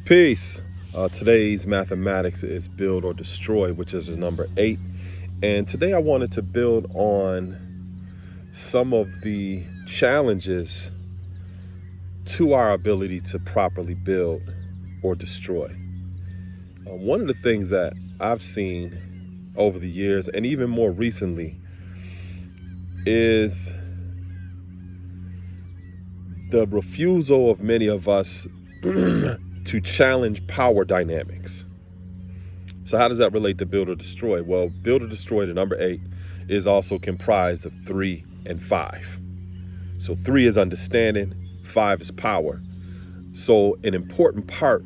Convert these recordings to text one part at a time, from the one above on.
Peace. Today's mathematics is build or destroy, which is the number 8. And today I wanted to build on some of the challenges to our ability to properly build or destroy. One of the things that I've seen over the years, and even more recently, is the refusal of many of us to challenge power dynamics. So how does that relate to build or destroy? Well, build or destroy, the number 8, is also comprised of 3 and 5. So 3 is understanding, 5 is power. So an important part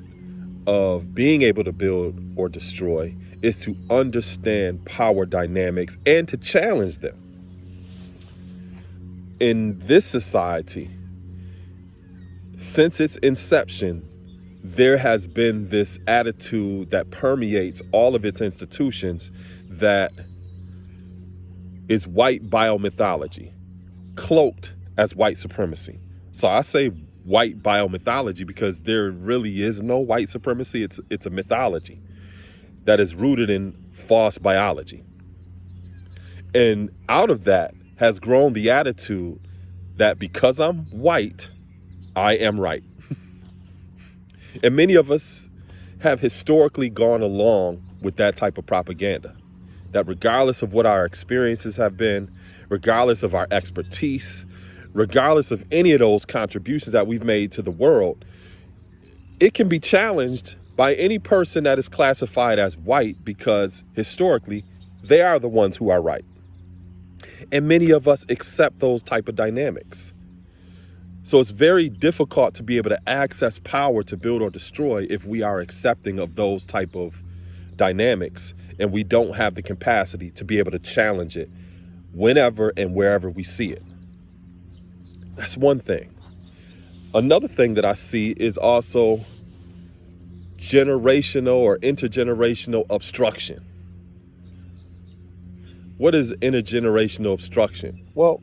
of being able to build or destroy is to understand power dynamics and to challenge them. In this society, since its inception, there has been this attitude that permeates all of its institutions that is white biomythology, cloaked as white supremacy. So I say white biomythology because there really is no white supremacy. It's a mythology that is rooted in false biology. And out of that has grown the attitude that because I'm white, I am right. And many of us have historically gone along with that type of propaganda, that regardless of what our experiences have been, regardless of our expertise, regardless of any of those contributions that we've made to the world, it can be challenged by any person that is classified as white because historically they are the ones who are right. And many of us accept those type of dynamics. So it's very difficult to be able to access power to build or destroy if we are accepting of those type of dynamics and we don't have the capacity to be able to challenge it whenever and wherever we see it. That's one thing. Another thing that I see is also generational or intergenerational obstruction. What is intergenerational obstruction? Well,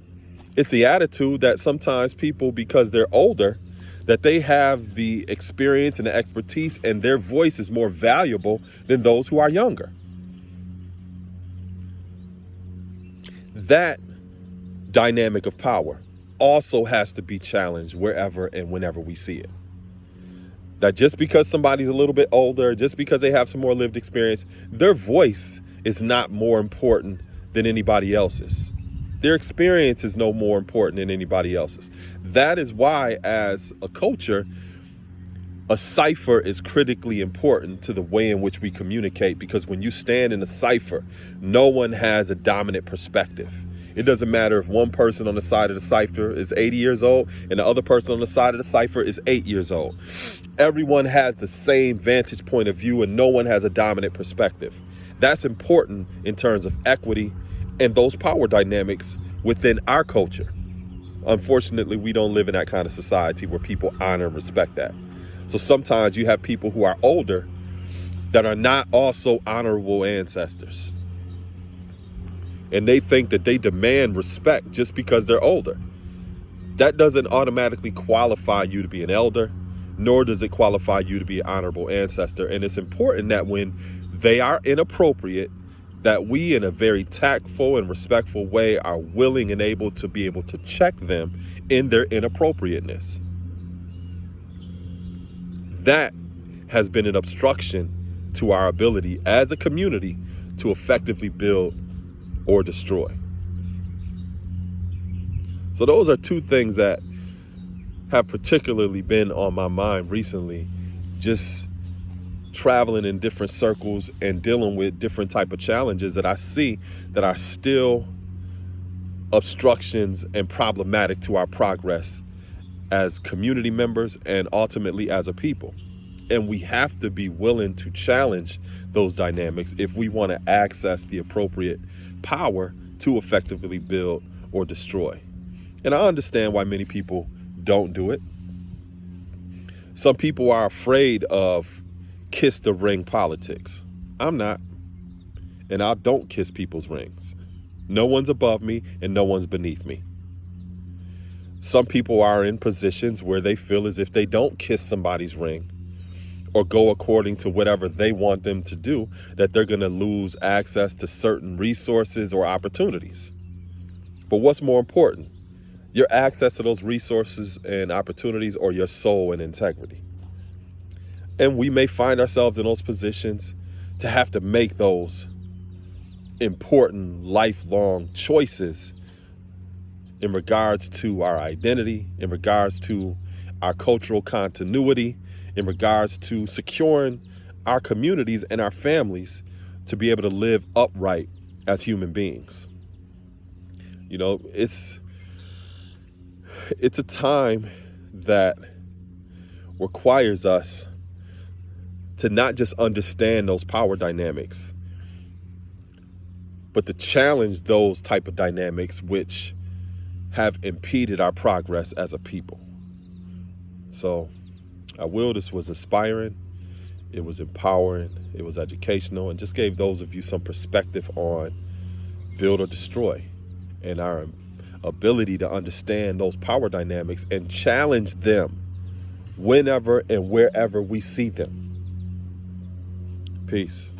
it's the attitude that sometimes people, because they're older, that they have the experience and the expertise and their voice is more valuable than those who are younger. That dynamic of power also has to be challenged wherever and whenever we see it. That just because somebody's a little bit older, just because they have some more lived experience, their voice is not more important than anybody else's. Their experience is no more important than anybody else's. That is why, as a culture, a cipher is critically important to the way in which we communicate, because when you stand in a cipher, no one has a dominant perspective. It doesn't matter if one person on the side of the cipher is 80 years old and the other person on the side of the cipher is 8 years old. Everyone has the same vantage point of view and no one has a dominant perspective. That's important in terms of equity and those power dynamics within our culture. Unfortunately, we don't live in that kind of society where people honor and respect that. So sometimes you have people who are older that are not also honorable ancestors. And they think that they demand respect just because they're older. That doesn't automatically qualify you to be an elder, nor does it qualify you to be an honorable ancestor. And it's important that when they are inappropriate, that we, in a very tactful and respectful way, are willing and able to check them in their inappropriateness. That has been an obstruction to our ability as a community to effectively build or destroy. So those are two things that have particularly been on my mind recently, just traveling in different circles and dealing with different type of challenges that I see that are still obstructions and problematic to our progress as community members and ultimately as a people. And we have to be willing to challenge those dynamics if we want to access the appropriate power to effectively build or destroy. And I understand why many people don't do it. Some people are afraid of kiss the ring politics. I'm not. And I don't kiss people's rings. No one's above me and no one's beneath me. Some people are in positions where they feel as if they don't kiss somebody's ring, or go according to whatever they want them to do, that they're going to lose access to certain resources or opportunities. But what's more important, your access to those resources and opportunities, or your soul and integrity? And we may find ourselves in those positions to have to make those important lifelong choices in regards to our identity, in regards to our cultural continuity, in regards to securing our communities and our families to be able to live upright as human beings. You know, it's a time that requires us to not just understand those power dynamics, but to challenge those type of dynamics which have impeded our progress as a people. So this was inspiring, it was empowering, it was educational, and just gave those of you some perspective on build or destroy and our ability to understand those power dynamics and challenge them whenever and wherever we see them. Peace.